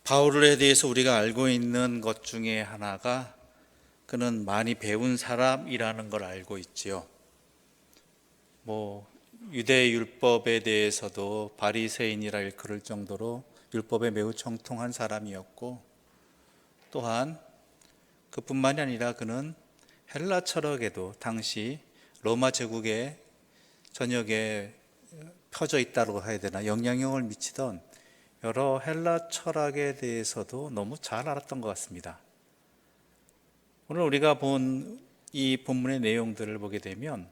바울에 대해서 우리가 알고 있는 것 중에 하나가 그는 많이 배운 사람이라는 걸 알고 있지요. 유대 율법에 대해서도 바리새인이라 일컬을 정도로 율법에 매우 정통한 사람이었고, 또한 그뿐만이 아니라 그는 헬라 철학에도 당시 로마 제국의 전역에 펴져 있다고 해야 되나, 영향력을 미치던 여러 헬라 철학에 대해서도 너무 잘 알았던 것 같습니다. 오늘 우리가 본 이 본문의 내용들을 보게 되면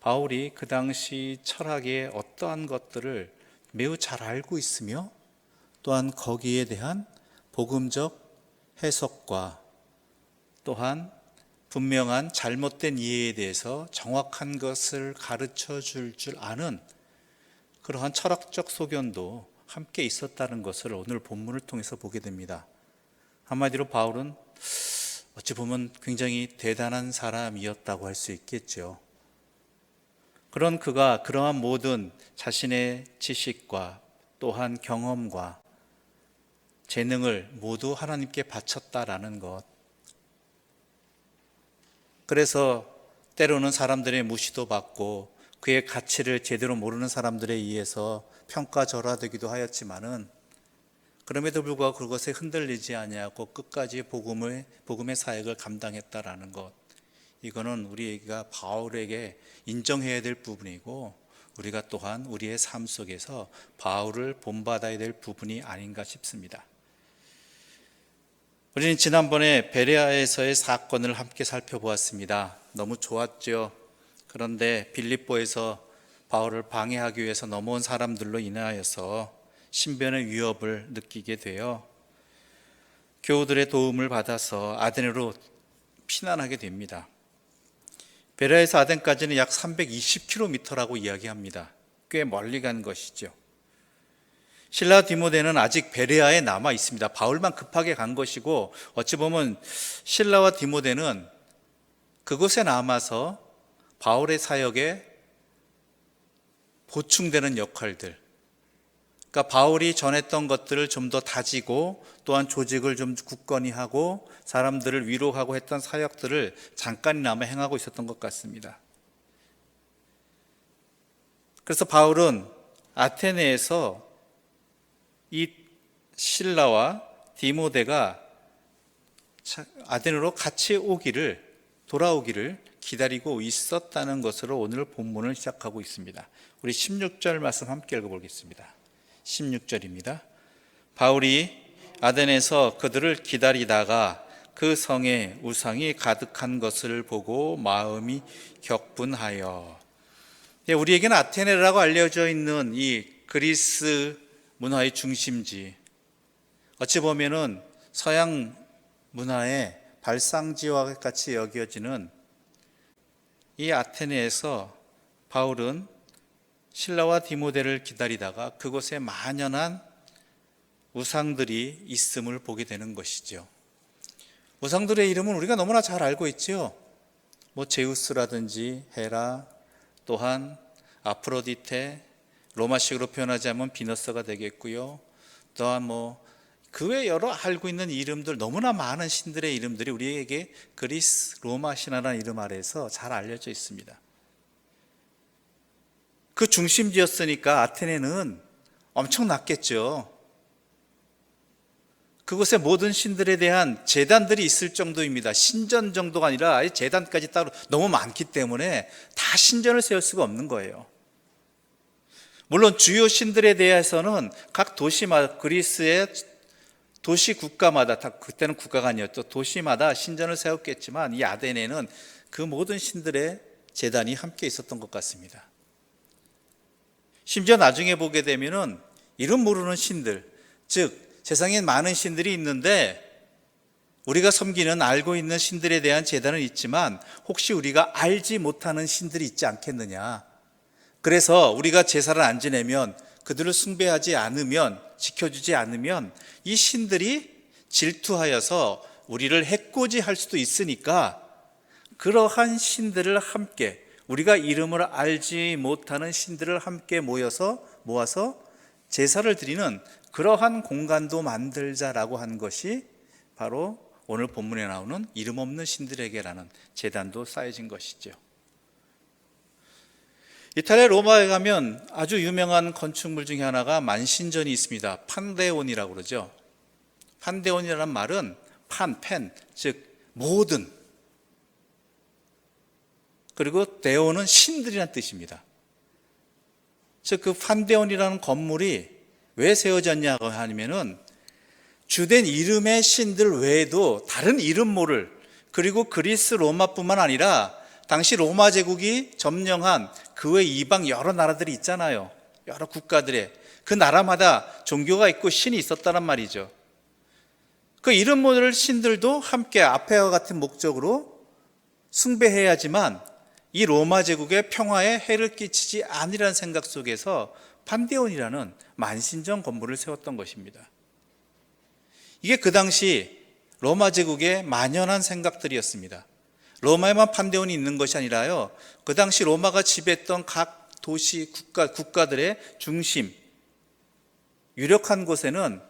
바울이 그 당시 철학의 어떠한 것들을 매우 잘 알고 있으며, 또한 거기에 대한 복음적 해석과 또한 분명한 잘못된 이해에 대해서 정확한 것을 가르쳐 줄 아는 그러한 철학적 소견도 함께 있었다는 것을 오늘 본문을 통해서 보게 됩니다. 한마디로 바울은 어찌 보면 굉장히 대단한 사람이었다고 할 수 있겠죠. 그런 그가 그러한 모든 자신의 지식과 또한 경험과 재능을 모두 하나님께 바쳤다라는 것. 그래서 때로는 사람들의 무시도 받고 그의 가치를 제대로 모르는 사람들에 의해서 평가절하되기도 하였지만은, 그럼에도 불구하고 그것에 흔들리지 아니하고 끝까지 복음의 사역을 감당했다라는 것, 이거는 우리가 바울에게 인정해야 될 부분이고, 우리가 또한 우리의 삶 속에서 바울을 본받아야 될 부분이 아닌가 싶습니다. 우리는 지난번에 베레아에서의 사건을 함께 살펴보았습니다. 너무 좋았죠. 그런데 빌립보에서 바울을 방해하기 위해서 넘어온 사람들로 인하여서 신변의 위협을 느끼게 되어 교우들의 도움을 받아서 아덴으로 피난하게 됩니다. 베레아에서 아덴까지는 약 320km라고 이야기합니다. 꽤 멀리 간 것이죠. 실라와 디모데는 아직 베레아에 남아 있습니다. 바울만 급하게 간 것이고, 어찌 보면 실라와 디모데는 그곳에 남아서 바울의 사역에 보충되는 역할들, 그러니까 바울이 전했던 것들을 좀 더 다지고 또한 조직을 좀 굳건히 하고 사람들을 위로하고 했던 사역들을 잠깐이나마 행하고 있었던 것 같습니다. 그래서 바울은 아테네에서 이 실라와 디모데가 아덴으로 같이 돌아오기를 기다리고 있었다는 것으로 오늘 본문을 시작하고 있습니다. 우리 16절 말씀 함께 읽어보겠습니다. 16절입니다. 바울이 아덴에서 그들을 기다리다가 그 성에 우상이 가득한 것을 보고 마음이 격분하여. 우리에게는 아테네라고 알려져 있는 이 그리스 문화의 중심지, 어찌 보면은 서양 문화의 발상지와 같이 여겨지는 이 아테네에서 바울은 실라와 디모데를 기다리다가 그곳에 만연한 우상들이 있음을 보게 되는 것이죠. 우상들의 이름은 우리가 너무나 잘 알고 있죠. 제우스라든지 헤라, 또한 아프로디테, 로마식으로 표현하자면 비너스가 되겠고요. 또한 그 외 여러 알고 있는 이름들, 너무나 많은 신들의 이름들이 우리에게 그리스 로마 신화라는 이름 아래에서 잘 알려져 있습니다. 그 중심지였으니까 아테네는 엄청났겠죠. 그곳에 모든 신들에 대한 제단들이 있을 정도입니다. 신전 정도가 아니라 제단까지 따로 너무 많기 때문에 다 신전을 세울 수가 없는 거예요. 물론 주요 신들에 대해서는 각 도시마다, 그리스의 도시 국가마다, 그때는 국가가 아니었죠, 도시마다 신전을 세웠겠지만 이 아덴에는 그 모든 신들의 제단이 함께 있었던 것 같습니다. 심지어 나중에 보게 되면은 이름 모르는 신들, 즉 세상에 많은 신들이 있는데 우리가 섬기는 알고 있는 신들에 대한 제단은 있지만 혹시 우리가 알지 못하는 신들이 있지 않겠느냐. 그래서 우리가 제사를 안 지내면, 그들을 숭배하지 않으면, 지켜주지 않으면 이 신들이 질투하여서 우리를 해코지할 수도 있으니까 그러한 신들을 함께, 우리가 이름을 알지 못하는 신들을 함께 모아서 제사를 드리는 그러한 공간도 만들자라고 한 것이 바로 오늘 본문에 나오는 이름 없는 신들에게라는 제단도 쌓여진 것이죠. 이탈리아 로마에 가면 아주 유명한 건축물 중에 하나가 만신전이 있습니다. 판데온이라고 그러죠. 판데온이라는 말은 펜, 즉 모든, 그리고 데온은 신들이라는 뜻입니다. 즉 그 판데온이라는 건물이 왜 세워졌냐고 하면은 주된 이름의 신들 외에도 다른 이름 모를, 그리고 그리스 로마뿐만 아니라 당시 로마 제국이 점령한 그 외 이방 여러 나라들이 있잖아요. 여러 국가들의 그 나라마다 종교가 있고 신이 있었다는 말이죠. 그 이름 모를 신들도 함께 앞에와 같은 목적으로 숭배해야지만 이 로마 제국의 평화에 해를 끼치지 않으리라는 생각 속에서 판데온이라는 만신전 건물을 세웠던 것입니다. 이게 그 당시 로마 제국의 만연한 생각들이었습니다. 로마에만 판데온이 있는 것이 아니라요, 그 당시 로마가 지배했던 각 도시, 국가들의 중심, 유력한 곳에는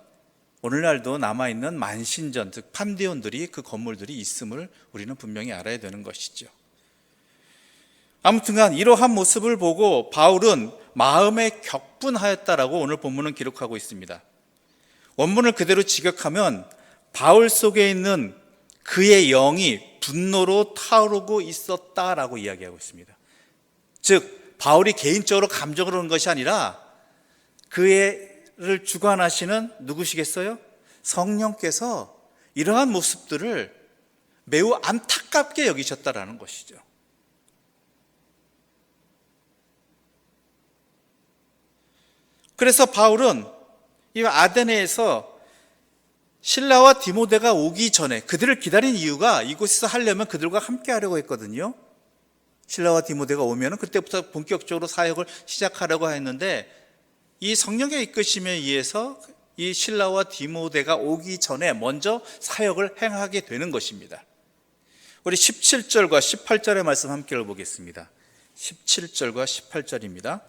오늘날도 남아있는 만신전, 즉 판데온들이, 그 건물들이 있음을 우리는 분명히 알아야 되는 것이죠. 아무튼간 이러한 모습을 보고 바울은 마음에 격분하였다라고 오늘 본문은 기록하고 있습니다. 원문을 그대로 직역하면 바울 속에 있는 그의 영이 분노로 타오르고 있었다라고 이야기하고 있습니다. 즉 바울이 개인적으로 감정을 하는 것이 아니라 그를 주관하시는 누구시겠어요? 성령께서 이러한 모습들을 매우 안타깝게 여기셨다라는 것이죠. 그래서 바울은 이 아데네에서 실라와 디모데가 오기 전에 그들을 기다린 이유가 이곳에서 하려면 그들과 함께 하려고 했거든요. 실라와 디모데가 오면 그때부터 본격적으로 사역을 시작하려고 했는데 이 성령의 이끄심에 의해서 이 실라와 디모데가 오기 전에 먼저 사역을 행하게 되는 것입니다. 우리 17절과 18절의 말씀 함께 읽어보겠습니다. 17절과 18절입니다.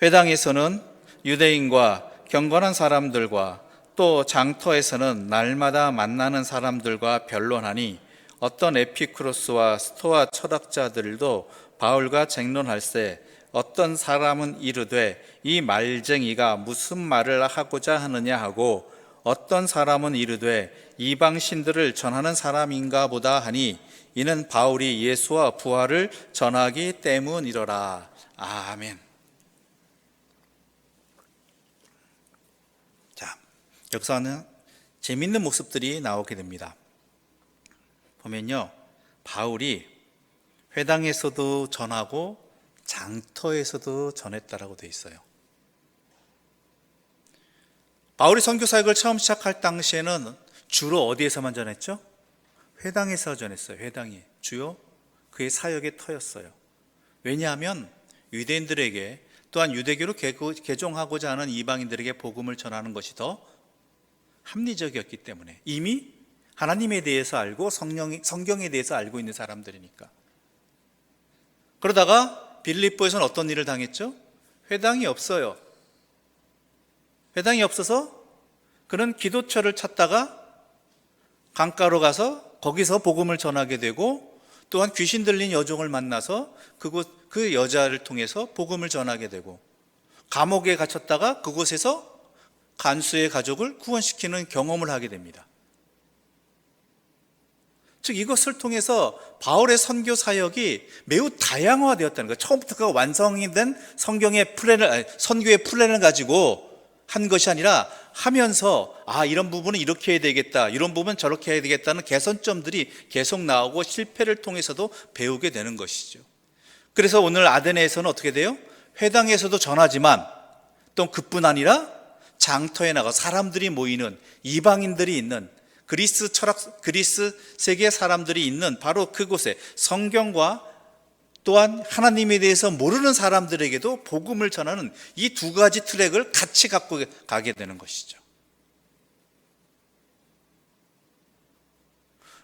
회당에서는 유대인과 경건한 사람들과 또 장터에서는 날마다 만나는 사람들과 변론하니 어떤 에피쿠로스와 스토아 철학자들도 바울과 쟁론할세 어떤 사람은 이르되 이 말쟁이가 무슨 말을 하고자 하느냐 하고 어떤 사람은 이르되 이방 신들을 전하는 사람인가 보다 하니 이는 바울이 예수와 부활을 전하기 때문이로라. 아멘. 여기서는 재미있는 모습들이 나오게 됩니다. 보면요, 바울이 회당에서도 전하고 장터에서도 전했다라고 되어 있어요. 바울이 선교 사역을 처음 시작할 당시에는 주로 어디에서만 전했죠? 회당에서 전했어요. 회당이 주요 그의 사역의 터였어요. 왜냐하면 유대인들에게 또한 유대교로 개종하고자 하는 이방인들에게 복음을 전하는 것이 더 합리적이었기 때문에, 이미 하나님에 대해서 알고 성경에 대해서 알고 있는 사람들이니까. 그러다가 빌립보에서는 어떤 일을 당했죠? 회당이 없어요. 회당이 없어서 그는 기도처를 찾다가 강가로 가서 거기서 복음을 전하게 되고, 또한 귀신 들린 여종을 만나서 그 여자를 통해서 복음을 전하게 되고, 감옥에 갇혔다가 그곳에서 간수의 가족을 구원시키는 경험을 하게 됩니다. 즉 이것을 통해서 바울의 선교 사역이 매우 다양화되었다는 거예요. 처음부터 완성이 된 선교의 플랜을 가지고 한 것이 아니라 하면서 이런 부분은 이렇게 해야 되겠다, 이런 부분은 저렇게 해야 되겠다는 개선점들이 계속 나오고 실패를 통해서도 배우게 되는 것이죠. 그래서 오늘 아데네에서는 어떻게 돼요? 회당에서도 전하지만 또 그뿐 아니라 장터에 나가 사람들이 모이는, 이방인들이 있는, 그리스 세계 사람들이 있는 바로 그곳에 성경과 또한 하나님에 대해서 모르는 사람들에게도 복음을 전하는 이 두 가지 트랙을 같이 갖고 가게 되는 것이죠.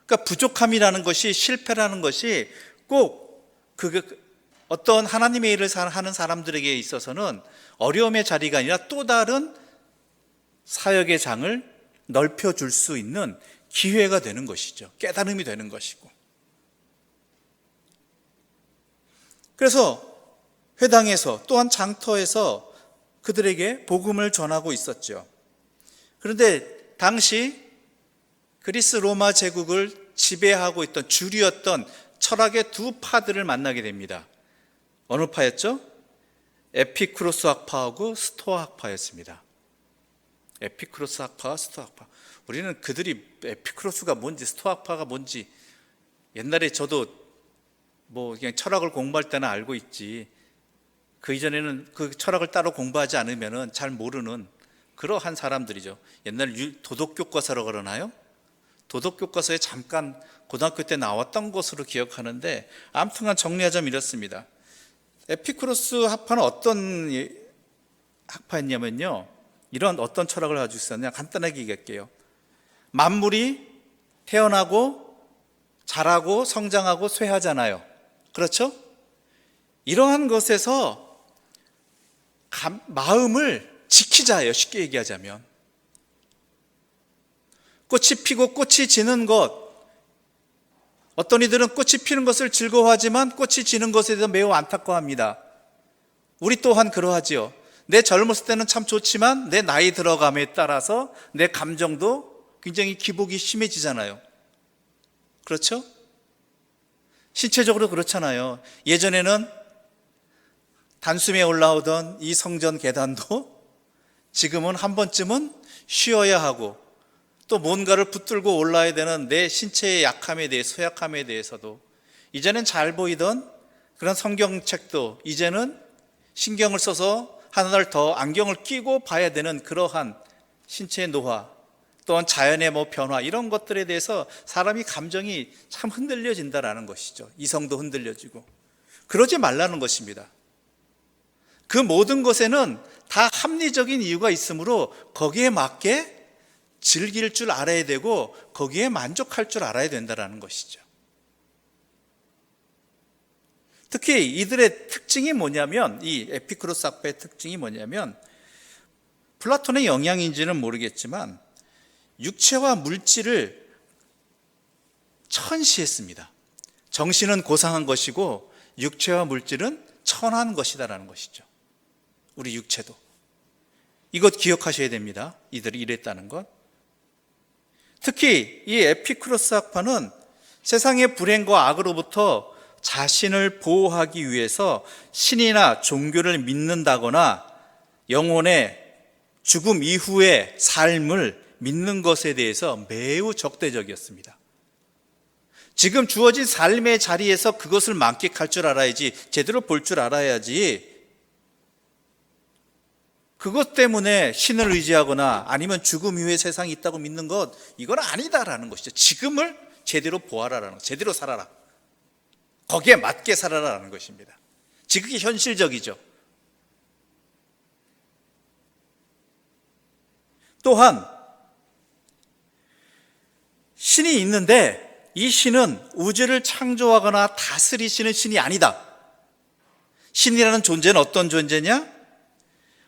그러니까 부족함이라는 것이, 실패라는 것이 꼭 어떤 하나님의 일을 하는 사람들에게 있어서는 어려움의 자리가 아니라 또 다른 사역의 장을 넓혀줄 수 있는 기회가 되는 것이죠. 깨달음이 되는 것이고. 그래서 회당에서 또한 장터에서 그들에게 복음을 전하고 있었죠. 그런데 당시 그리스 로마 제국을 지배하고 있던 주류였던 철학의 두 파들을 만나게 됩니다. 어느 파였죠? 에피쿠로스 학파하고 스토아 학파였습니다. 에피쿠로스 학파와 스토아 학파. 우리는 그들이 에피쿠로스가 뭔지 스토아 학파가 뭔지 옛날에 저도 그냥 철학을 공부할 때는 알고 있지, 그 이전에는 그 철학을 따로 공부하지 않으면 잘 모르는 그러한 사람들이죠. 옛날 도덕교과서라고 그러나요? 도덕교과서에 잠깐 고등학교 때 나왔던 것으로 기억하는데, 아무튼간 정리하자면 이렇습니다. 에피쿠로스 학파는 어떤 학파였냐면요, 이런 어떤 철학을 가지고 있었냐, 간단하게 얘기할게요. 만물이 태어나고 자라고 성장하고 쇠하잖아요. 그렇죠? 이러한 것에서 마음을 지키자예요. 쉽게 얘기하자면 꽃이 피고 꽃이 지는 것, 어떤 이들은 꽃이 피는 것을 즐거워하지만 꽃이 지는 것에 대해서 매우 안타까워합니다. 우리 또한 그러하지요. 내 젊었을 때는 참 좋지만 내 나이 들어감에 따라서 내 감정도 굉장히 기복이 심해지잖아요. 그렇죠? 신체적으로 그렇잖아요. 예전에는 단숨에 올라오던 이 성전 계단도 지금은 한 번쯤은 쉬어야 하고, 또 뭔가를 붙들고 올라야 되는 내 신체의 약함에 대해, 소약함에 대해서도, 이제는 잘 보이던 그런 성경책도 이제는 신경을 써서 하나를 더 안경을 끼고 봐야 되는 그러한 신체의 노화, 또한 자연의 변화, 이런 것들에 대해서 사람이 감정이 참 흔들려진다라는 것이죠. 이성도 흔들려지고. 그러지 말라는 것입니다. 그 모든 것에는 다 합리적인 이유가 있으므로 거기에 맞게 즐길 줄 알아야 되고 거기에 만족할 줄 알아야 된다는 것이죠. 특히 이들의 특징이 뭐냐면, 이 에피쿠로스 학파의 특징이 뭐냐면, 플라톤의 영향인지는 모르겠지만 육체와 물질을 천시했습니다. 정신은 고상한 것이고 육체와 물질은 천한 것이다라는 것이죠. 우리 육체도. 이것 기억하셔야 됩니다. 이들이 이랬다는 것. 특히 이 에피쿠로스 학파는 세상의 불행과 악으로부터 자신을 보호하기 위해서 신이나 종교를 믿는다거나 영혼의 죽음 이후의 삶을 믿는 것에 대해서 매우 적대적이었습니다. 지금 주어진 삶의 자리에서 그것을 만끽할 줄 알아야지, 제대로 볼 줄 알아야지, 그것 때문에 신을 의지하거나 아니면 죽음 이후에 세상이 있다고 믿는 것, 이건 아니다라는 것이죠. 지금을 제대로 보아라라는 것, 제대로 살아라, 거기에 맞게 살아라라는 것입니다. 지극히 현실적이죠. 또한 신이 있는데 이 신은 우주를 창조하거나 다스리시는 신이 아니다. 신이라는 존재는 어떤 존재냐?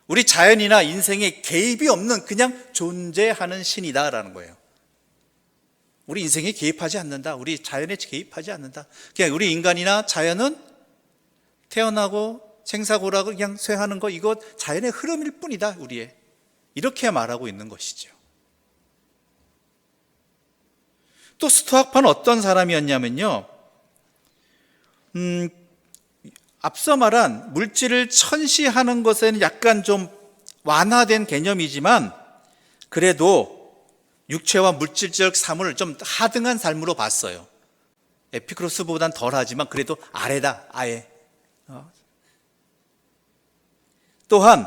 우리 자연이나 인생에 개입이 없는 그냥 존재하는 신이다라는 거예요. 우리 인생에 개입하지 않는다. 우리 자연에 개입하지 않는다. 그냥 우리 인간이나 자연은 태어나고 생사고락을 그냥 쇠하는 거, 이거 자연의 흐름일 뿐이다. 우리의. 이렇게 말하고 있는 것이죠. 또 스토아파는 어떤 사람이었냐면요, 앞서 말한 물질을 천시하는 것에는 약간 좀 완화된 개념이지만 그래도 육체와 물질적 삶을 좀 하등한 삶으로 봤어요. 에피쿠로스보단 덜하지만 그래도 아래다, 아예. 또한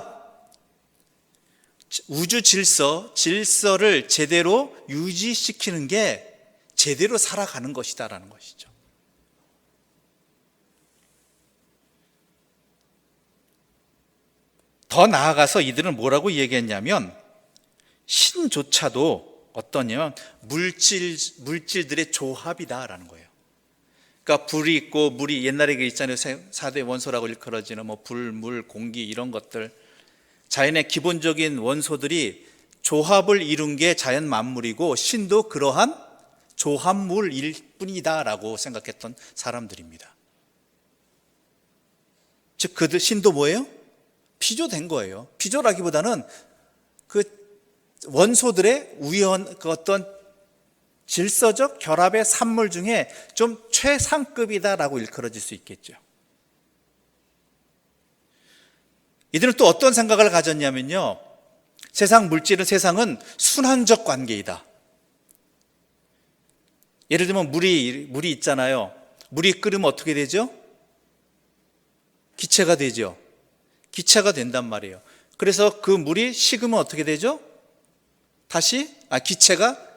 우주 질서를 제대로 유지시키는 게 제대로 살아가는 것이다라는 것이죠. 더 나아가서 이들은 뭐라고 얘기했냐면, 신조차도 어떠냐면 물질들의 조합이다라는 거예요. 그러니까 불이 있고 물이, 옛날에 그 있잖아요. 4대 원소라고 일컬어지는 뭐 불, 물, 공기 이런 것들, 자연의 기본적인 원소들이 조합을 이룬 게 자연 만물이고 신도 그러한 조합물일 뿐이다라고 생각했던 사람들입니다. 즉 그들 신도 뭐예요? 피조된 거예요. 피조라기보다는 그 원소들의 그 어떤 질서적 결합의 산물 중에 좀 최상급이다라고 일컬어질 수 있겠죠. 이들은 또 어떤 생각을 가졌냐면요, 세상은 순환적 관계이다. 예를 들면 물이 있잖아요. 물이 끓으면 어떻게 되죠? 기체가 되죠. 기체가 된단 말이에요. 그래서 그 물이 식으면 어떻게 되죠? 기체가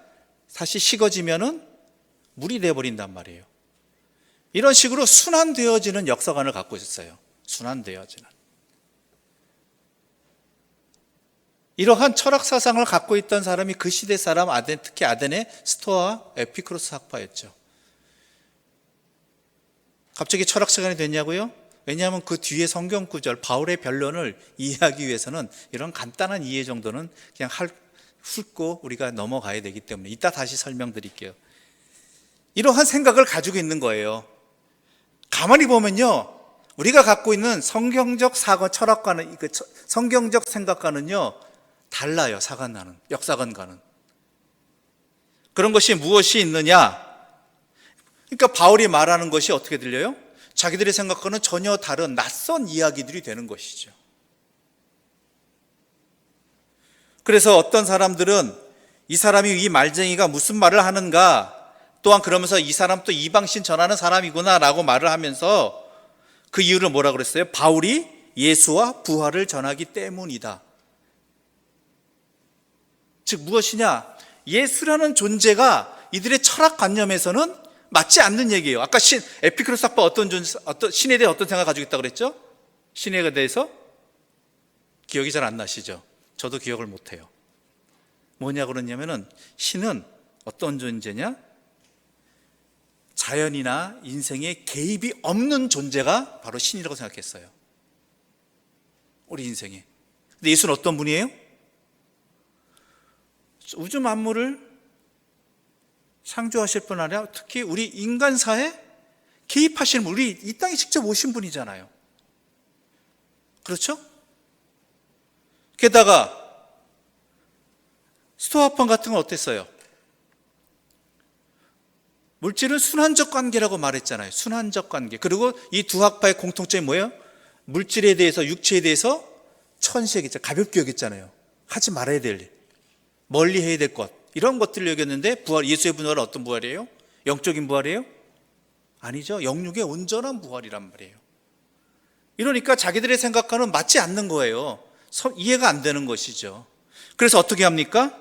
다시 식어지면은 물이 되어버린단 말이에요. 이런 식으로 순환되어지는 역사관을 갖고 있었어요. 순환되어지는. 이러한 철학 사상을 갖고 있던 사람이 그 시대 사람, 특히 아덴의 스토아 에피쿠로스 학파였죠. 갑자기 철학 시간이 됐냐고요? 왜냐하면 그 뒤에 성경 구절, 바울의 변론을 이해하기 위해서는 이런 간단한 이해 정도는 그냥 훑고 우리가 넘어가야 되기 때문에 이따 다시 설명드릴게요. 이러한 생각을 가지고 있는 거예요. 가만히 보면요, 우리가 갖고 있는 성경적 사고 철학과는, 성경적 생각과는요 달라요. 역사관과는. 그런 것이 무엇이 있느냐? 그러니까 바울이 말하는 것이 어떻게 들려요? 자기들의 생각과는 전혀 다른 낯선 이야기들이 되는 것이죠. 그래서 어떤 사람들은 이 사람이, 이 말쟁이가 무슨 말을 하는가, 또한 그러면서 이 사람 또 이방신 전하는 사람이구나 라고 말을 하면서 그 이유를 뭐라 그랬어요? 바울이 예수와 부활을 전하기 때문이다. 즉 무엇이냐? 예수라는 존재가 이들의 철학관념에서는 맞지 않는 얘기예요. 아까 에피쿠로스 학파 신에 대해 어떤 생각을 가지고 있다고 그랬죠? 신에 대해서 기억이 잘 안 나시죠? 저도 기억을 못해요. 뭐냐 그러냐면은 신은 어떤 존재냐? 자연이나 인생에 개입이 없는 존재가 바로 신이라고 생각했어요. 우리 인생에. 근데 예수는 어떤 분이에요? 우주 만물을 창조하실 뿐 아니라 특히 우리 인간사에 개입하시는 분, 우리 이 땅에 직접 오신 분이잖아요. 그렇죠? 게다가 스토아판 같은 건 어땠어요? 물질은 순환적 관계라고 말했잖아요. 순환적 관계. 그리고 이 두 학파의 공통점이 뭐예요? 물질에 대해서, 육체에 대해서 천시하겠죠. 가볍게 여겼잖아요. 하지 말아야 될 일, 멀리 해야 될 것, 이런 것들을 여겼는데 예수의 부활은 어떤 부활이에요? 영적인 부활이에요? 아니죠. 영육의 온전한 부활이란 말이에요. 이러니까 자기들의 생각과는 맞지 않는 거예요. 이해가 안 되는 것이죠. 그래서 어떻게 합니까?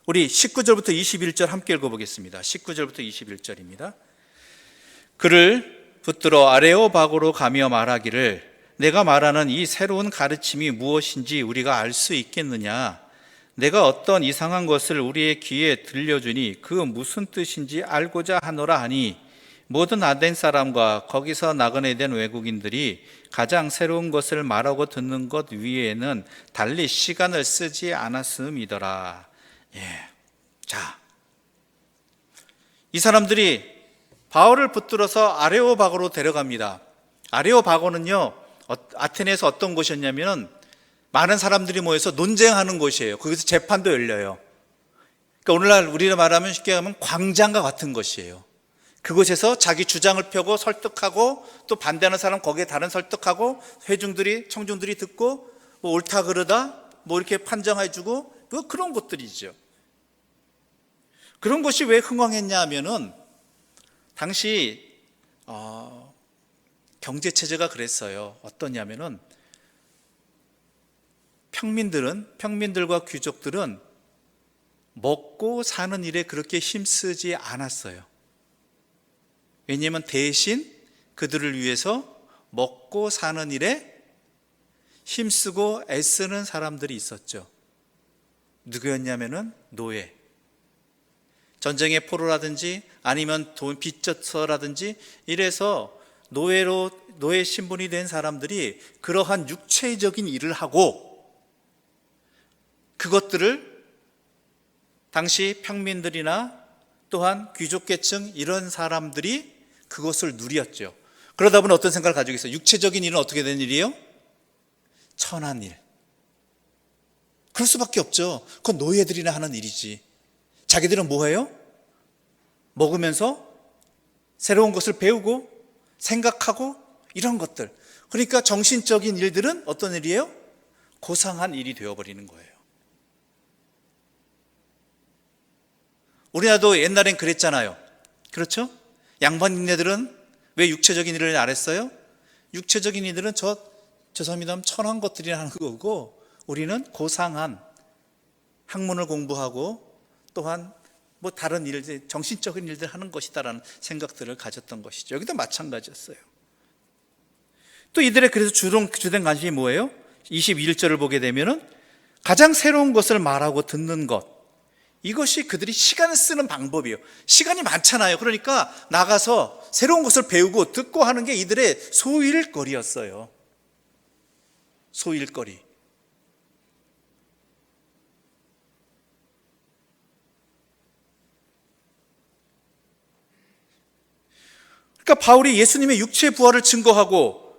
우리 19절부터 21절 함께 읽어보겠습니다. 19절부터 21절입니다. 그를 붙들어 아레오바고로 가며 말하기를, 내가 말하는 이 새로운 가르침이 무엇인지 우리가 알 수 있겠느냐? 내가 어떤 이상한 것을 우리의 귀에 들려주니 그 무슨 뜻인지 알고자 하노라 하니, 모든 아덴 사람과 거기서 나그네 된 외국인들이 가장 새로운 것을 말하고 듣는 것 위에는 달리 시간을 쓰지 않았음이더라. 자, 이 사람들이 바울을 붙들어서 아레오바고로 데려갑니다. 아레오바고는요, 아테네에서 어떤 곳이었냐면 많은 사람들이 모여서 논쟁하는 곳이에요. 거기서 재판도 열려요. 그러니까 오늘날 우리가 말하면 쉽게 하면 광장과 같은 것이에요. 그곳에서 자기 주장을 펴고 설득하고, 또 반대하는 사람 거기에 다른 설득하고, 청중들이 듣고 뭐 옳다 그르다 뭐 이렇게 판정해주고, 그런 것들이죠. 그런 것이 왜 흥왕했냐 하면은 당시 경제체제가 그랬어요. 어떠냐면은 평민들과 귀족들은 먹고 사는 일에 그렇게 힘쓰지 않았어요. 왜냐하면 대신 그들을 위해서 먹고 사는 일에 힘쓰고 애쓰는 사람들이 있었죠. 누구였냐면은 노예. 전쟁의 포로라든지 아니면 돈 빚져서라든지 이래서 노예 신분이 된 사람들이 그러한 육체적인 일을 하고 그것들을 당시 평민들이나 또한 귀족계층 이런 사람들이 그것을 누렸죠. 그러다 보니 어떤 생각을 가지고 있어요? 육체적인 일은 어떻게 된 일이에요? 천한 일. 그럴 수밖에 없죠. 그건 노예들이나 하는 일이지. 자기들은 뭐해요? 먹으면서 새로운 것을 배우고 생각하고 이런 것들. 그러니까 정신적인 일들은 어떤 일이에요? 고상한 일이 되어버리는 거예요. 우리나라도 옛날엔 그랬잖아요. 그렇죠? 양반인네들은 왜 육체적인 일을 안 했어요? 육체적인 일들은 죄송합니다, 천한 것들이 하는 거고 우리는 고상한 학문을 공부하고 또한 뭐 다른 일들, 정신적인 일들 하는 것이다라는 생각들을 가졌던 것이죠. 여기도 마찬가지였어요. 또 이들의 그래서 주된 관심이 뭐예요? 21절을 보게 되면은 가장 새로운 것을 말하고 듣는 것. 이것이 그들이 시간을 쓰는 방법이에요. 시간이 많잖아요. 그러니까 나가서 새로운 것을 배우고 듣고 하는 게 이들의 소일거리였어요. 소일거리. 그러니까 바울이 예수님의 육체 부활을 증거하고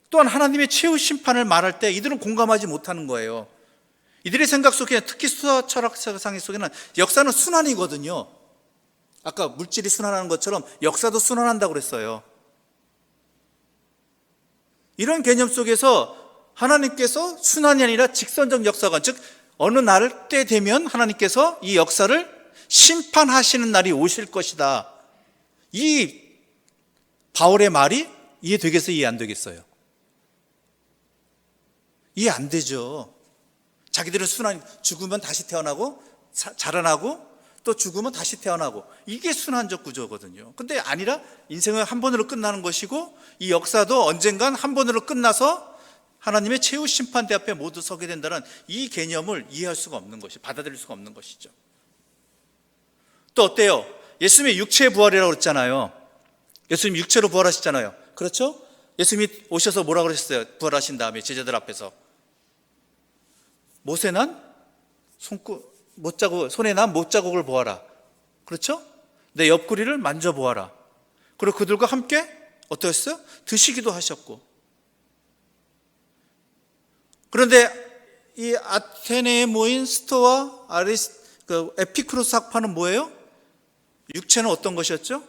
또한 하나님의 최후 심판을 말할 때 이들은 공감하지 못하는 거예요. 이들의 생각 속에, 특히 수사 철학상 속에는 역사는 순환이거든요. 아까 물질이 순환하는 것처럼 역사도 순환한다고 그랬어요. 이런 개념 속에서 하나님께서 순환이 아니라 직선적 역사관, 즉 어느 날 때 되면 하나님께서 이 역사를 심판하시는 날이 오실 것이다. 이 바울의 말이 이해되겠어요? 이해 안 되겠어요? 이해 안 되죠. 자기들은 죽으면 다시 태어나고 자라나고 또 죽으면 다시 태어나고 이게 순환적 구조거든요. 근데 아니라 인생은 한 번으로 끝나는 것이고 이 역사도 언젠간 한 번으로 끝나서 하나님의 최후 심판대 앞에 모두 서게 된다는 이 개념을 이해할 수가 없는 것이, 받아들일 수가 없는 것이죠. 또 어때요? 예수님의 육체의 부활이라고 그랬잖아요. 예수님 육체로 부활하셨잖아요. 그렇죠? 예수님이 오셔서 뭐라고 그러셨어요? 부활하신 다음에 제자들 앞에서 못에 난 못자국, 손에 난 못자국을 보아라. 그렇죠? 내 옆구리를 만져보아라. 그리고 그들과 함께 어떠셨어요? 드시기도 하셨고. 그런데 이 아테네에 모인 스토와 에피쿠로스 학파는 뭐예요? 육체는 어떤 것이었죠?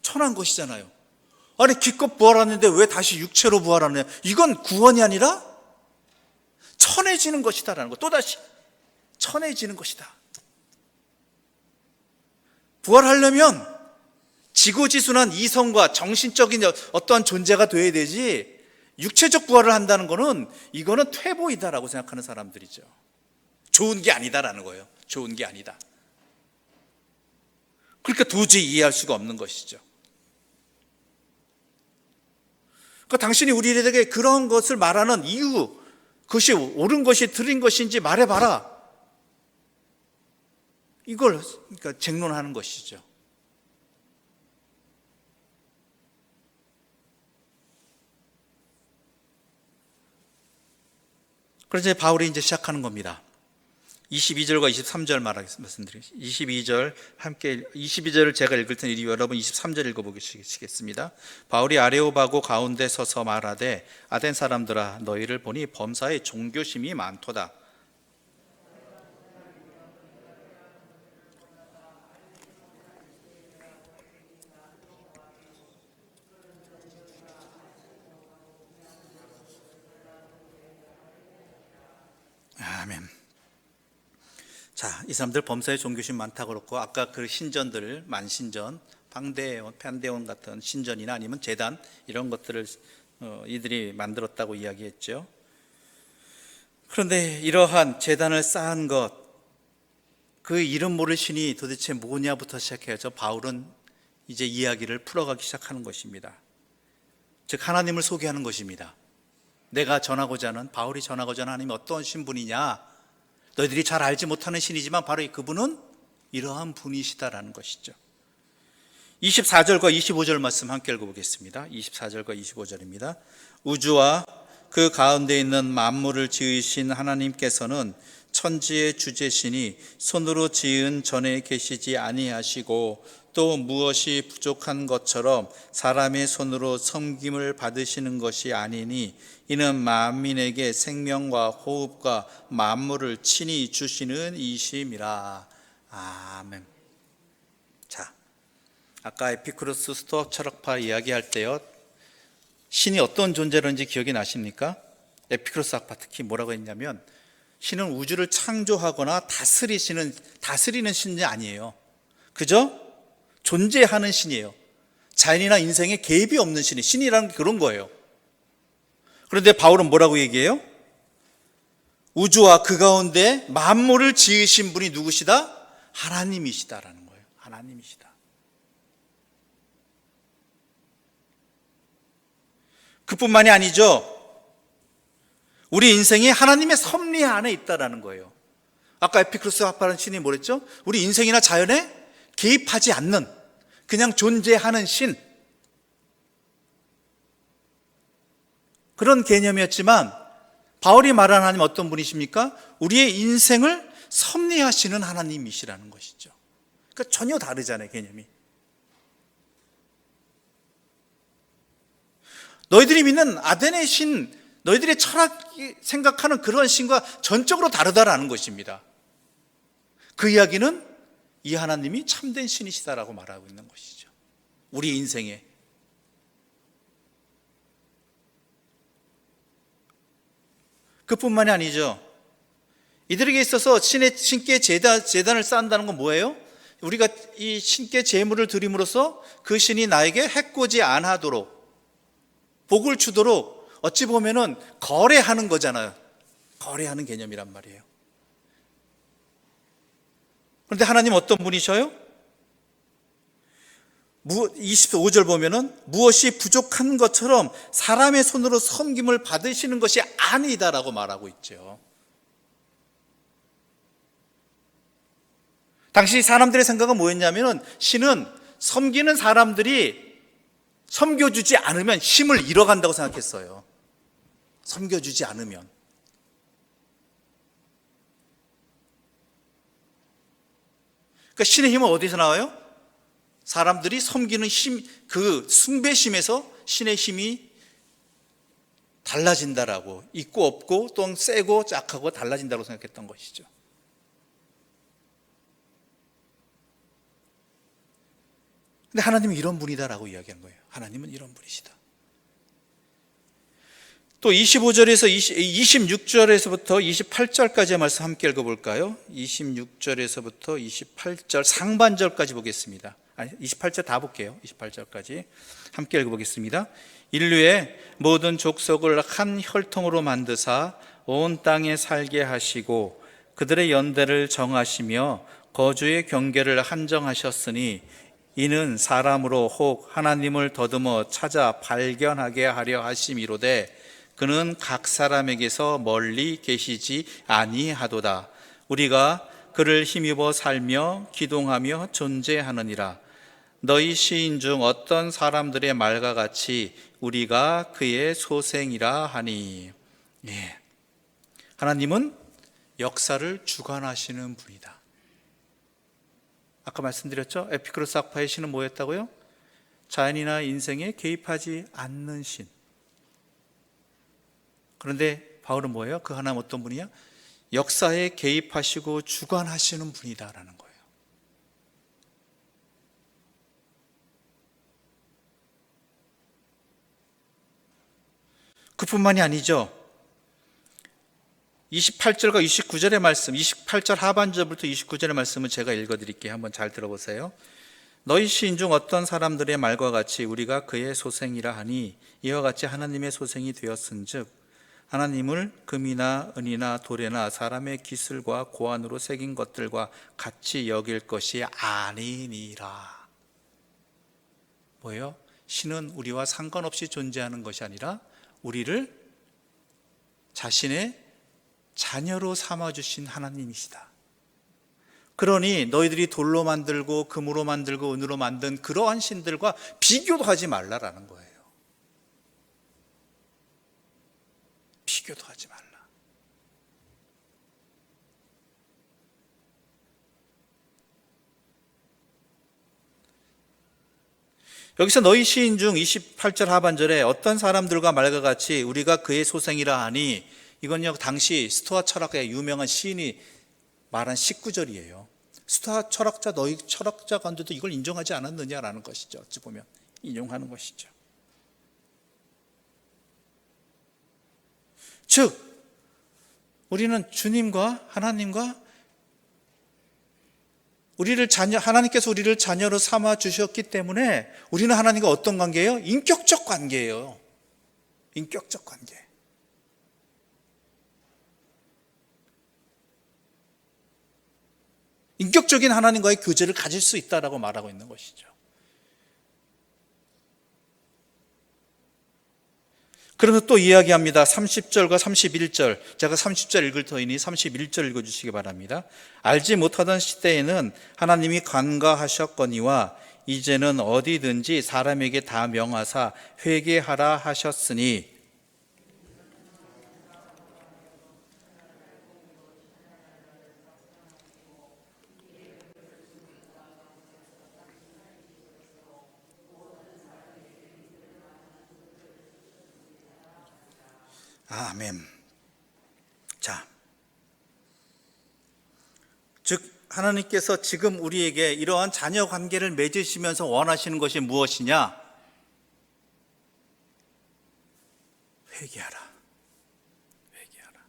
천한 것이잖아요. 아니 기껏 부활하는데 왜 다시 육체로 부활하느냐? 이건 구원이 아니라 천해지는 것이다라는 거. 또다시 천해지는 것이다. 부활하려면 지고지순한 이성과 정신적인 어떠한 존재가 돼야 되지, 육체적 부활을 한다는 거는 이거는 퇴보이다라고 생각하는 사람들이죠. 좋은 게 아니다라는 거예요. 좋은 게 아니다. 그러니까 도저히 이해할 수가 없는 것이죠. 그러니까 당신이 우리에게 그런 것을 말하는 이유, 그것이 옳은 것이 틀린 것인지 말해봐라. 이걸 그러니까 쟁론하는 것이죠. 그래서 바울이 이제 시작하는 겁니다. 22절과 23절 말씀드리겠습니다. 22절을 제가 읽을 테니 여러분 23절 읽어보시겠습니다. 바울이 아레오바고 가운데 서서 말하되 아덴 사람들아 너희를 보니 범사에 종교심이 많도다. 아멘. 자, 이 사람들 범사에 종교심 많다고 그렇고 아까 그 신전들, 만신전, 판데온 같은 신전이나 아니면 제단 이런 것들을 이들이 만들었다고 이야기했죠. 그런데 이러한 제단을 쌓은 것, 그 이름 모를 신이 도대체 뭐냐부터 시작해서 바울은 이제 이야기를 풀어가기 시작하는 것입니다. 즉 하나님을 소개하는 것입니다. 내가 전하고자 하는, 바울이 전하고자 하는 하나님이 어떤 신분이냐, 너희들이 잘 알지 못하는 신이지만 바로 그분은 이러한 분이시다라는 것이죠. 24절과 25절 말씀 함께 읽어보겠습니다. 24절과 25절입니다. 우주와 그 가운데 있는 만물을 지으신 하나님께서는 천지의 주제시니 손으로 지은 전에 계시지 아니하시고 또 무엇이 부족한 것처럼 사람의 손으로 섬김을 받으시는 것이 아니니 이는 만민에게 생명과 호흡과 만물을 친히 주시는 이심이라. 아멘. 자, 아까 에피쿠로스 스토아 철학파 이야기할 때요, 신이 어떤 존재인지 기억이 나십니까? 에피쿠로스 학파 특히 뭐라고 했냐면, 신은 우주를 창조하거나 다스리는 신이 아니에요. 그저 존재하는 신이에요. 자연이나 인생에 개입이 없는 신이라는 게 그런 거예요. 그런데 바울은 뭐라고 얘기해요? 우주와 그 가운데 만물을 지으신 분이 누구시다? 하나님이시다라는 거예요. 하나님이시다. 그뿐만이 아니죠. 우리 인생이 하나님의 섭리 안에 있다라는 거예요. 아까 에피쿠로스 학파라는 신이 뭐랬죠? 우리 인생이나 자연에 개입하지 않는, 그냥 존재하는 신, 그런 개념이었지만 바울이 말하는 하나님 어떤 분이십니까? 우리의 인생을 섭리하시는 하나님이시라는 것이죠. 그러니까 전혀 다르잖아요, 개념이. 너희들이 믿는 아덴의 신, 너희들의 철학이 생각하는 그런 신과 전적으로 다르다라는 것입니다. 그 이야기는 이 하나님이 참된 신이시다라고 말하고 있는 것이죠. 우리 인생에. 그뿐만이 아니죠. 이들에게 있어서 신께 제단을 쌓는다는 건 뭐예요? 우리가 이 신께 제물을 드림으로써 그 신이 나에게 해코지 않도록, 복을 주도록 어찌 보면은 거래하는 거잖아요. 거래하는 개념이란 말이에요. 그런데 하나님 어떤 분이셔요? 25절 보면은 무엇이 부족한 것처럼 사람의 손으로 섬김을 받으시는 것이 아니다라고 말하고 있죠. 당시 사람들의 생각은 뭐였냐면은 신은 섬기는 사람들이 섬겨주지 않으면 힘을 잃어간다고 생각했어요. 섬겨주지 않으면. 그러니까 신의 힘은 어디서 나와요? 사람들이 섬기는 힘, 그 숭배심에서 신의 힘이 달라진다라고, 있고 없고 또 세고 짝하고 달라진다고 생각했던 것이죠. 근데 하나님은 이런 분이다라고 이야기한 거예요. 하나님은 이런 분이시다. 또 25절에서 26절에서부터 28절까지의 말씀 함께 읽어볼까요? 26절에서부터 28절 상반절까지 보겠습니다. 28절 다 볼게요. 28절까지 함께 읽어보겠습니다. 인류의 모든 족속을 한 혈통으로 만드사 온 땅에 살게 하시고 그들의 연대를 정하시며 거주의 경계를 한정하셨으니 이는 사람으로 혹 하나님을 더듬어 찾아 발견하게 하려 하심이로되 그는 각 사람에게서 멀리 계시지 아니하도다. 우리가 그를 힘입어 살며 기동하며 존재하느니라. 너희 시인 중 어떤 사람들의 말과 같이 우리가 그의 소생이라 하니. 예. 하나님은 역사를 주관하시는 분이다. 아까 말씀드렸죠? 에피쿠로스 학파의 신은 뭐였다고요? 자연이나 인생에 개입하지 않는 신. 그런데 바울은 뭐예요? 그 하나님 어떤 분이야? 역사에 개입하시고 주관하시는 분이다라는 거예요. 그뿐만이 아니죠. 28절과 29절의 말씀, 28절 하반절부터 29절의 말씀은 제가 읽어드릴게요. 한번 잘 들어보세요. 너희 시인 중 어떤 사람들의 말과 같이 우리가 그의 소생이라 하니 이와 같이 하나님의 소생이 되었은즉 하나님을 금이나 은이나 돌에나 사람의 기술과 고안으로 새긴 것들과 같이 여길 것이 아니니라. 뭐예요? 신은 우리와 상관없이 존재하는 것이 아니라 우리를 자신의 자녀로 삼아주신 하나님이시다. 그러니 너희들이 돌로 만들고 금으로 만들고 은으로 만든 그러한 신들과 비교도 하지 말라라는 거예요. 비교도 하지 말라. 여기서 너희 시인 중 28절 하반절에 어떤 사람들과 말과 같이 우리가 그의 소생이라 하니, 이건요 당시 스토아 철학의 유명한 시인이 말한 19절이에요. 스토아 철학자, 너희 철학자 가운데도 이걸 인정하지 않았느냐라는 것이죠. 어찌 보면 인용하는 것이죠. 즉 우리는 주님과 하나님과 하나님께서 우리를 자녀로 삼아 주셨기 때문에 우리는 하나님과 어떤 관계예요? 인격적 관계예요. 인격적 관계. 인격적인 하나님과의 교제를 가질 수 있다라고 말하고 있는 것이죠. 그러면서 또 이야기합니다. 30절과 31절. 제가 30절 읽을 터이니 31절 읽어주시기 바랍니다. 알지 못하던 시대에는 하나님이 간과하셨거니와 이제는 어디든지 사람에게 다 명하사 회개하라 하셨으니, 아멘. 자, 즉 하나님께서 지금 우리에게 이러한 자녀 관계를 맺으시면서 원하시는 것이 무엇이냐? 회개하라. 회개하라.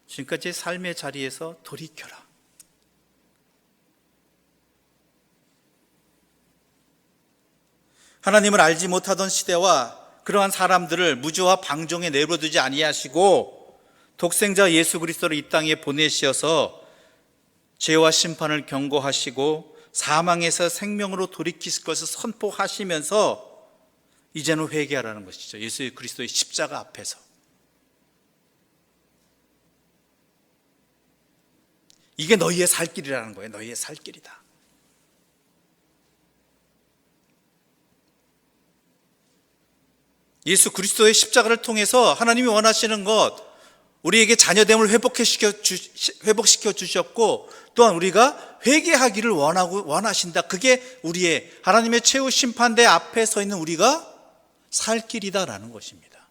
지금까지 삶의 자리에서 돌이켜라. 하나님을 알지 못하던 시대와 그러한 사람들을 무죄와 방종에 내버려두지 아니하시고 독생자 예수 그리스도를 이 땅에 보내셔서 죄와 심판을 경고하시고 사망에서 생명으로 돌이키실 것을 선포하시면서 이제는 회개하라는 것이죠. 예수 그리스도의 십자가 앞에서. 이게 너희의 살 길이라는 거예요. 너희의 살 길이다. 예수 그리스도의 십자가를 통해서 하나님이 원하시는 것, 우리에게 자녀됨을 회복시켜 주셨고, 또한 우리가 회개하기를 원하신다. 그게 우리의 하나님의 최후 심판대 앞에 서 있는 우리가 살 길이다라는 것입니다.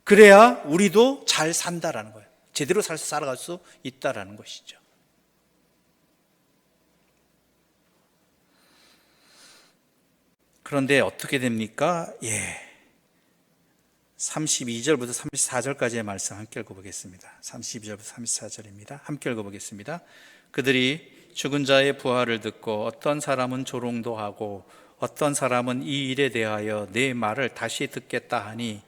그래야 우리도 잘 산다라는 거예요. 제대로 살아갈 수 있다라는 것이죠. 그런데 어떻게 됩니까? 32절부터 34절까지의 말씀 함께 읽어보겠습니다. 32절부터 34절입니다. 함께 읽어보겠습니다. 그들이 죽은 자의 부활을 듣고 어떤 사람은 조롱도 하고 어떤 사람은 이 일에 대하여 내 말을 다시 듣겠다 하니,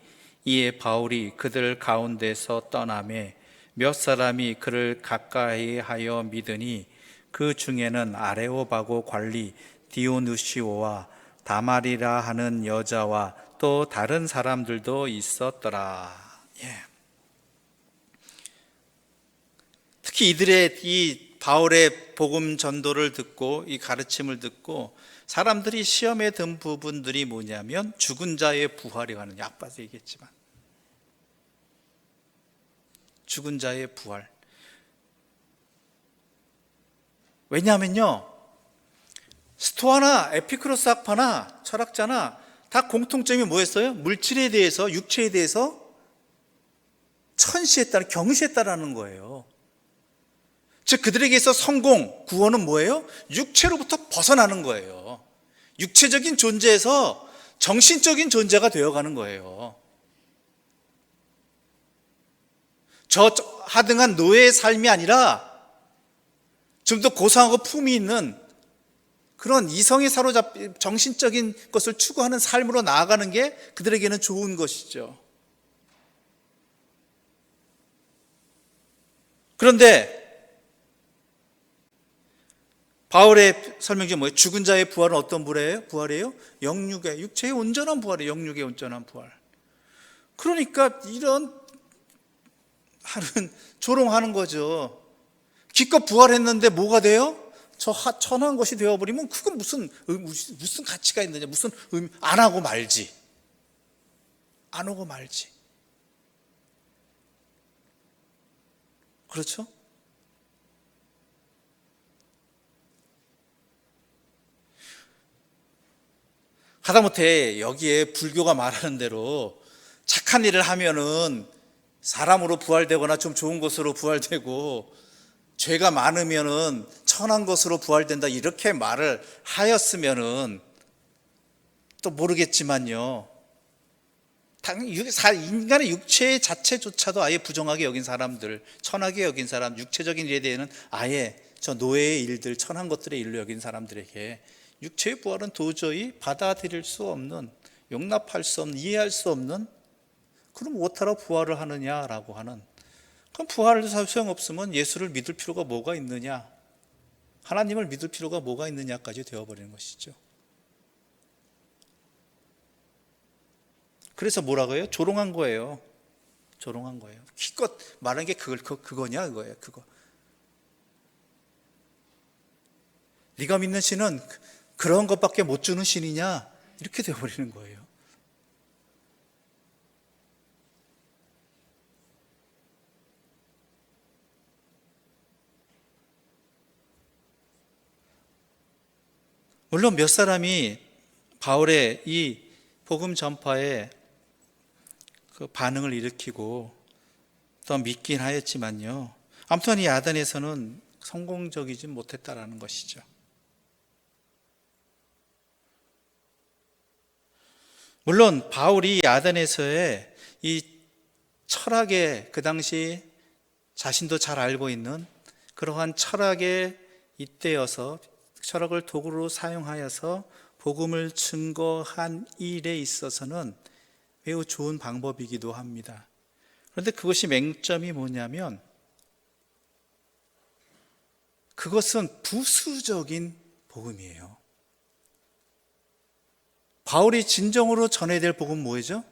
이에 바울이 그들 가운데서 떠나매 몇 사람이 그를 가까이 하여 믿으니, 그 중에는 아레오바고 관리 디오누시오와 다말이라 하는 여자와 또 다른 사람들도 있었더라. 특히 이들의 이 바울의 복음 전도를 듣고 이 가르침을 듣고 사람들이 시험에 든 부분들이 뭐냐면 죽은 자의 부활이 가는, 앞서서 얘기했지만 죽은 자의 부활. 왜냐하면요, 스토아나 에피크로스 학파나 철학자나 다 공통점이 뭐였어요? 물질에 대해서, 육체에 대해서 천시했다는, 경시했다라는 거예요. 즉 그들에게 있어 성공, 구원은 뭐예요? 육체로부터 벗어나는 거예요. 육체적인 존재에서 정신적인 존재가 되어가는 거예요. 저 하등한 노예의 삶이 아니라 좀 더 고상하고 품위 있는 그런 이성에 사로잡힌 정신적인 것을 추구하는 삶으로 나아가는 게 그들에게는 좋은 것이죠. 그런데 바울의 설명 중에 뭐예요? 죽은 자의 부활은 어떤 부활이에요? 영육의, 육체의 온전한 부활이에요. 영육의 온전한 부활. 그러니까 이런 하는 조롱하는 거죠. 기껏 부활했는데 뭐가 돼요? 저 천한 것이 되어버리면 그건 무슨 가치가 있느냐, 무슨 안 하고 말지. 안 하고 말지. 그렇죠? 하다못해 여기에 불교가 말하는 대로 착한 일을 하면은 사람으로 부활되거나 좀 좋은 것으로 부활되고, 죄가 많으면은 천한 것으로 부활된다, 이렇게 말을 하였으면은 또 모르겠지만요, 인간의 육체 자체조차도 아예 부정하게 여긴 사람들, 천하게 여긴 사람, 육체적인 일에 대해서는 아예 저 노예의 일들, 천한 것들의 일로 여긴 사람들에게 육체의 부활은 도저히 받아들일 수 없는, 용납할 수 없는, 이해할 수 없는, 그럼 무엇하러 부활을 하느냐라고 하는, 그럼 부활을 소용없으면 예수를 믿을 필요가 뭐가 있느냐, 하나님을 믿을 필요가 뭐가 있느냐까지 되어버리는 것이죠. 그래서 뭐라고요? 조롱한 거예요. 조롱한 거예요. 기껏 말한 게 그거냐, 그거예요. 그거. 네가 믿는 신은 그런 것밖에 못 주는 신이냐, 이렇게 되어버리는 거예요. 물론 몇 사람이 바울의 이 복음 전파에 그 반응을 일으키고 또 믿긴 하였지만요, 아무튼 이 아덴에서는 성공적이지 못했다라는 것이죠. 물론 바울이 아덴에서의 이 철학에, 그 당시 자신도 잘 알고 있는 그러한 철학에 잇대어서, 철학을 도구로 사용하여서 복음을 증거한 일에 있어서는 매우 좋은 방법이기도 합니다. 그런데 그것이 맹점이 뭐냐면, 그것은 부수적인 복음이에요. 바울이 진정으로 전해야 될 복음은 뭐죠?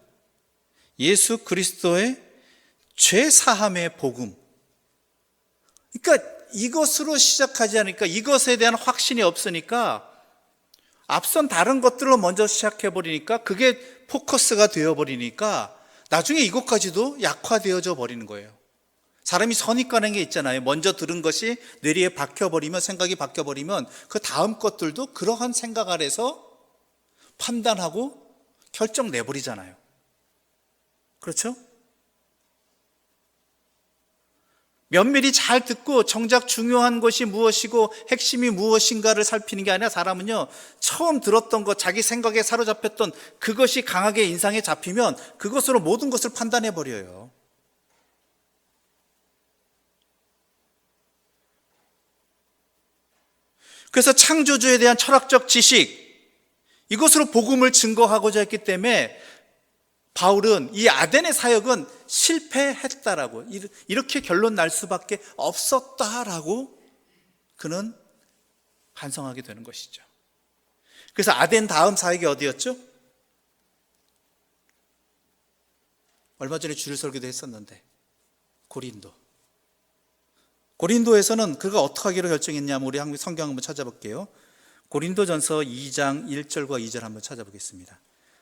예수 그리스도의 죄사함의 복음. 그러니까 이것으로 시작하지 않으니까, 이것에 대한 확신이 없으니까 앞선 다른 것들로 먼저 시작해버리니까, 그게 포커스가 되어버리니까 나중에 이것까지도 약화되어져 버리는 거예요. 사람이 선입관한 게 있잖아요. 먼저 들은 것이 뇌리에 박혀버리면, 생각이 박혀버리면 그 다음 것들도 그러한 생각 아래서 판단하고 결정 내버리잖아요. 그렇죠? 면밀히 잘 듣고 정작 중요한 것이 무엇이고 핵심이 무엇인가를 살피는 게 아니라, 사람은요, 처음 들었던 것, 자기 생각에 사로잡혔던 그것이 강하게 인상에 잡히면 그것으로 모든 것을 판단해 버려요. 그래서 창조주에 대한 철학적 지식, 이것으로 복음을 증거하고자 했기 때문에 바울은 이 아덴의 사역은 실패했다라고, 이렇게 결론 날 수밖에 없었다라고 그는 반성하게 되는 것이죠. 그래서 아덴 다음 사역이 어디였죠? 얼마 전에 주일 설교도 했었는데, 고린도에서는 그가 어떻게 하기로 결정했냐면, 우리 한국 성경 한번 찾아볼게요. 고린도전서 2장 1절과 2절 한번 찾아보겠습니다.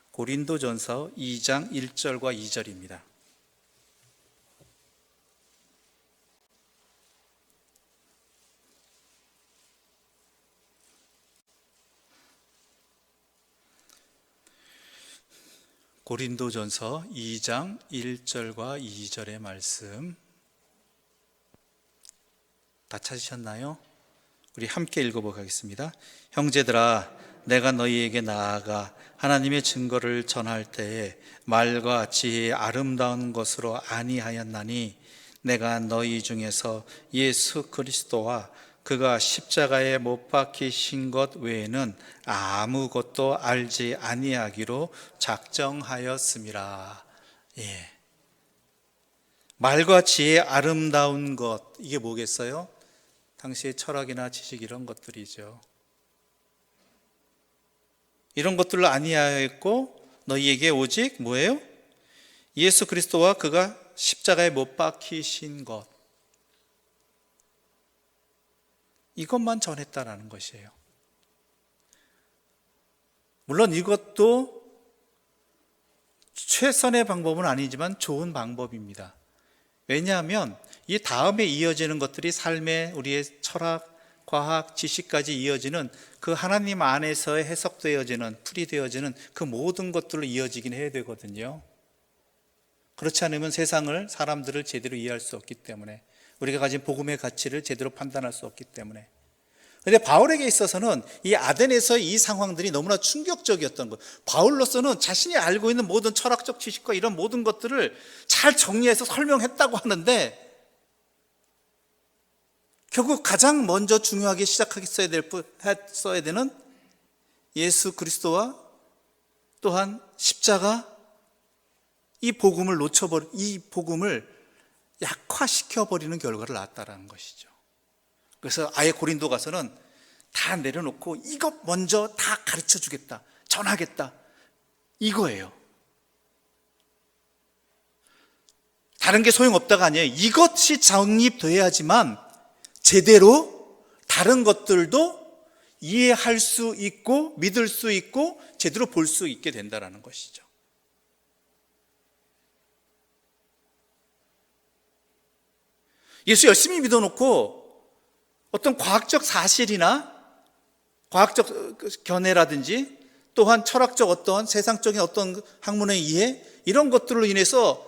고린도전서 2장 1절과 2절입니다. 고린도전서 2장 1절과 2절의 말씀 다 찾으셨나요? 우리 함께 읽어보겠습니다. 형제들아, 내가 너희에게 나아가 하나님의 증거를 전할 때에 말과 지혜의 아름다운 것으로 아니하였나니, 내가 너희 중에서 예수 그리스도와 그가 십자가에 못 박히신 것 외에는 아무것도 알지 아니하기로 작정하였음이라. 예. 말과 지혜의 아름다운 것, 이게 뭐겠어요? 당시의 철학이나 지식, 이런 것들이죠. 이런 것들을 아니하였고 너희에게 오직 뭐예요? 예수 그리스도와 그가 십자가에 못 박히신 것, 이것만 전했다라는 것이에요. 물론 이것도 최선의 방법은 아니지만 좋은 방법입니다. 왜냐하면 이 다음에 이어지는 것들이 삶의 우리의 철학, 과학, 지식까지 이어지는 그 하나님 안에서 해석되어지는, 풀이되어지는 그 모든 것들로 이어지긴 해야 되거든요. 그렇지 않으면 세상을, 사람들을 제대로 이해할 수 없기 때문에, 우리가 가진 복음의 가치를 제대로 판단할 수 없기 때문에. 그런데 바울에게 있어서는 이 아덴에서 이 상황들이 너무나 충격적이었던 것. 바울로서는 자신이 알고 있는 모든 철학적 지식과 이런 모든 것들을 잘 정리해서 설명했다고 하는데, 결국 가장 먼저 중요하게 시작했어야 되는 예수 그리스도와 또한 십자가, 이 복음을 이 복음을 약화시켜버리는 결과를 낳았다라는 것이죠. 그래서 아예 고린도 가서는 다 내려놓고 이것 먼저 다 가르쳐 주겠다, 전하겠다, 이거예요. 다른 게 소용없다가 아니에요. 이것이 정립돼야지만 제대로 다른 것들도 이해할 수 있고 믿을 수 있고 제대로 볼 수 있게 된다는 것이죠. 예수 열심히 믿어놓고 어떤 과학적 사실이나 과학적 견해라든지 또한 철학적 어떤 세상적인 어떤 학문의 이해, 이런 것들로 인해서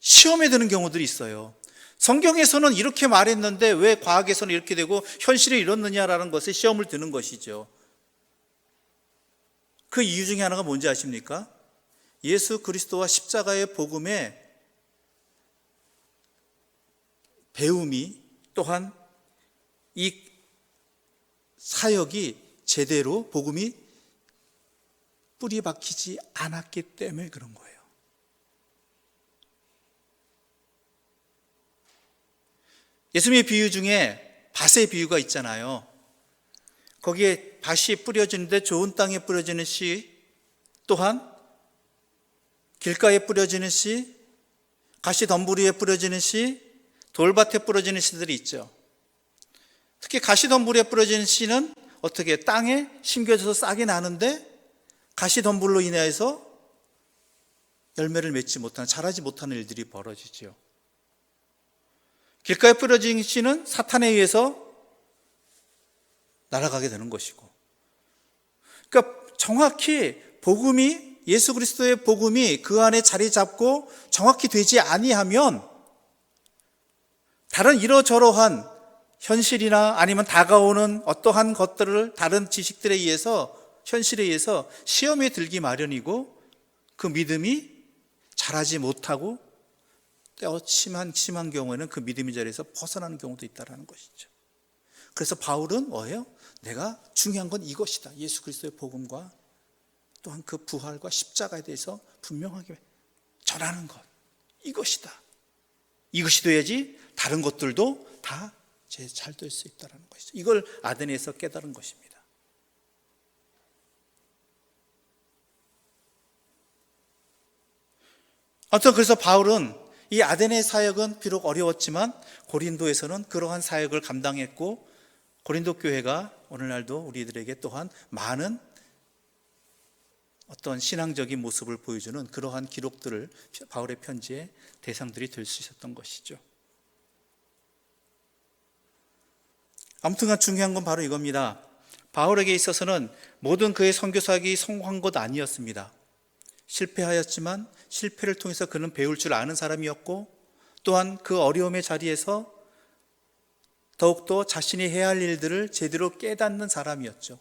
시험에 드는 경우들이 있어요. 성경에서는 이렇게 말했는데 왜 과학에서는 이렇게 되고 현실에 이렇느냐라는 것에 시험을 드는 것이죠. 그 이유 중에 하나가 뭔지 아십니까? 예수 그리스도와 십자가의 복음의 배움이, 또한 이 사역이 제대로 복음이 뿌리 박히지 않았기 때문에 그런 거예요. 예수님의 비유 중에 밭의 비유가 있잖아요. 거기에 밭이 뿌려지는데 좋은 땅에 뿌려지는 씨, 또한 길가에 뿌려지는 씨, 가시덤불 위에 뿌려지는 씨, 돌밭에 뿌려지는 씨들이 있죠. 특히 가시덤불에 뿌려지는 씨는 어떻게 땅에 심겨져서 싹이 나는데 가시덤불로 인해서 열매를 맺지 못하는, 자라지 못하는 일들이 벌어지죠. 길가에 뿌려진 씨는 사탄에 의해서 날아가게 되는 것이고, 그러니까 정확히 복음이, 예수 그리스도의 복음이 그 안에 자리 잡고 정확히 되지 아니하면 다른 이러저러한 현실이나 아니면 다가오는 어떠한 것들을 다른 지식들에 의해서, 현실에 의해서 시험에 들기 마련이고 그 믿음이 자라지 못하고 심한 경우에는 그 믿음의 자리에서 벗어나는 경우도 있다는 것이죠. 그래서 바울은 뭐예요? 내가 중요한 건 이것이다. 예수 그리스도의 복음과 또한 그 부활과 십자가에 대해서 분명하게 전하는 것, 이것이다. 이것이 돼야지 다른 것들도 다 잘 될 수 있다는 것이죠. 이걸 아덴에서 깨달은 것입니다. 아무튼 그래서 바울은 이 아덴의 사역은 비록 어려웠지만 고린도에서는 그러한 사역을 감당했고, 고린도 교회가 오늘날도 우리들에게 또한 많은 어떤 신앙적인 모습을 보여주는 그러한 기록들을 바울의 편지의 대상들이 될 수 있었던 것이죠. 아무튼간 중요한 건 바로 이겁니다. 바울에게 있어서는 모든 그의 선교사역이 성공한 것 아니었습니다. 실패하였지만 실패를 통해서 그는 배울 줄 아는 사람이었고, 또한 그 어려움의 자리에서 더욱더 자신이 해야 할 일들을 제대로 깨닫는 사람이었죠.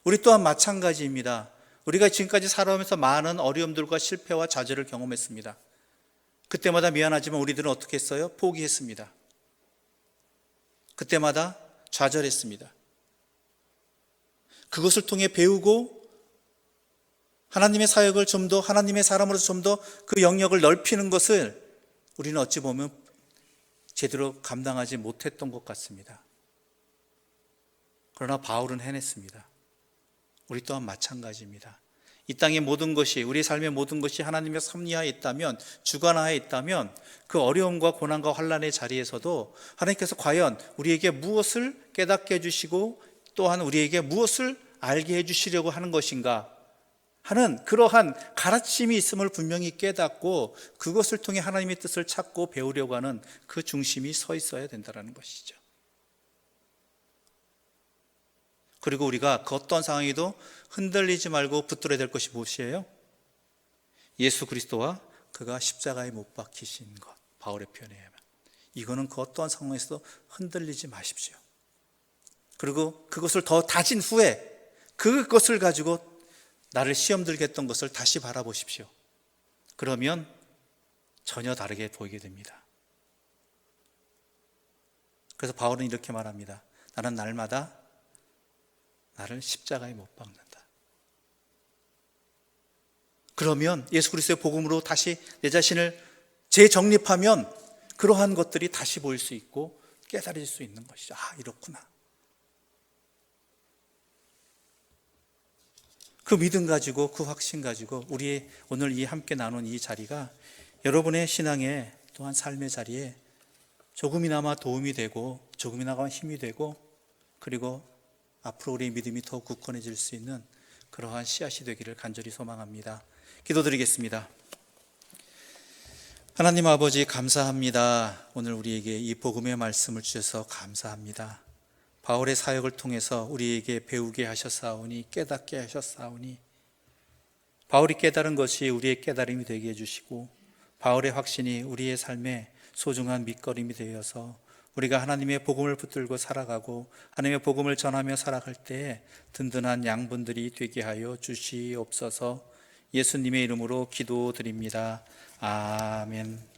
우리 또한 마찬가지입니다. 우리가 지금까지 살아오면서 많은 어려움들과 실패와 좌절을 경험했습니다. 그때마다 미안하지만 우리들은 어떻게 했어요? 포기했습니다. 그때마다 좌절했습니다. 그것을 통해 배우고 하나님의 사역을 좀 더, 하나님의 사람으로서 좀 더 그 영역을 넓히는 것을 우리는 어찌 보면 제대로 감당하지 못했던 것 같습니다. 그러나 바울은 해냈습니다. 우리 또한 마찬가지입니다. 이 땅의 모든 것이, 우리 삶의 모든 것이 하나님의 섭리하에 있다면, 주관하에 있다면 그 어려움과 고난과 환난의 자리에서도 하나님께서 과연 우리에게 무엇을 깨닫게 해주시고 또한 우리에게 무엇을 알게 해주시려고 하는 것인가 하는 그러한 가르침이 있음을 분명히 깨닫고 그것을 통해 하나님의 뜻을 찾고 배우려고 하는 그 중심이 서 있어야 된다는 것이죠. 그리고 우리가 그 어떤 상황에도 흔들리지 말고 붙들어야 될 것이 무엇이에요? 예수 그리스도와 그가 십자가에 못 박히신 것. 바울의 표현에 의하면 이거는 그 어떠한 상황에서도 흔들리지 마십시오. 그리고 그것을 더 다진 후에 그것을 가지고 나를 시험 들게 했던 것을 다시 바라보십시오. 그러면 전혀 다르게 보이게 됩니다. 그래서 바울은 이렇게 말합니다. 나는 날마다 나를 십자가에 못 박는다. 그러면 예수 그리스도의 복음으로 다시 내 자신을 재정립하면 그러한 것들이 다시 보일 수 있고 깨달을 수 있는 것이죠. 아, 이렇구나. 그 믿음 가지고 그 확신 가지고 우리의 오늘 이 함께 나눈 이 자리가 여러분의 신앙의 또한 삶의 자리에 조금이나마 도움이 되고 조금이나마 힘이 되고 그리고 앞으로 우리의 믿음이 더 굳건해질 수 있는 그러한 씨앗이 되기를 간절히 소망합니다. 기도드리겠습니다. 하나님 아버지 감사합니다. 오늘 우리에게 이 복음의 말씀을 주셔서 감사합니다. 바울의 사역을 통해서 우리에게 배우게 하셨사오니 깨닫게 하셨사오니 바울이 깨달은 것이 우리의 깨달음이 되게 해주시고 바울의 확신이 우리의 삶에 소중한 밑거름이 되어서 우리가 하나님의 복음을 붙들고 살아가고 하나님의 복음을 전하며 살아갈 때에 든든한 양분들이 되게 하여 주시옵소서. 예수님의 이름으로 기도드립니다. 아멘.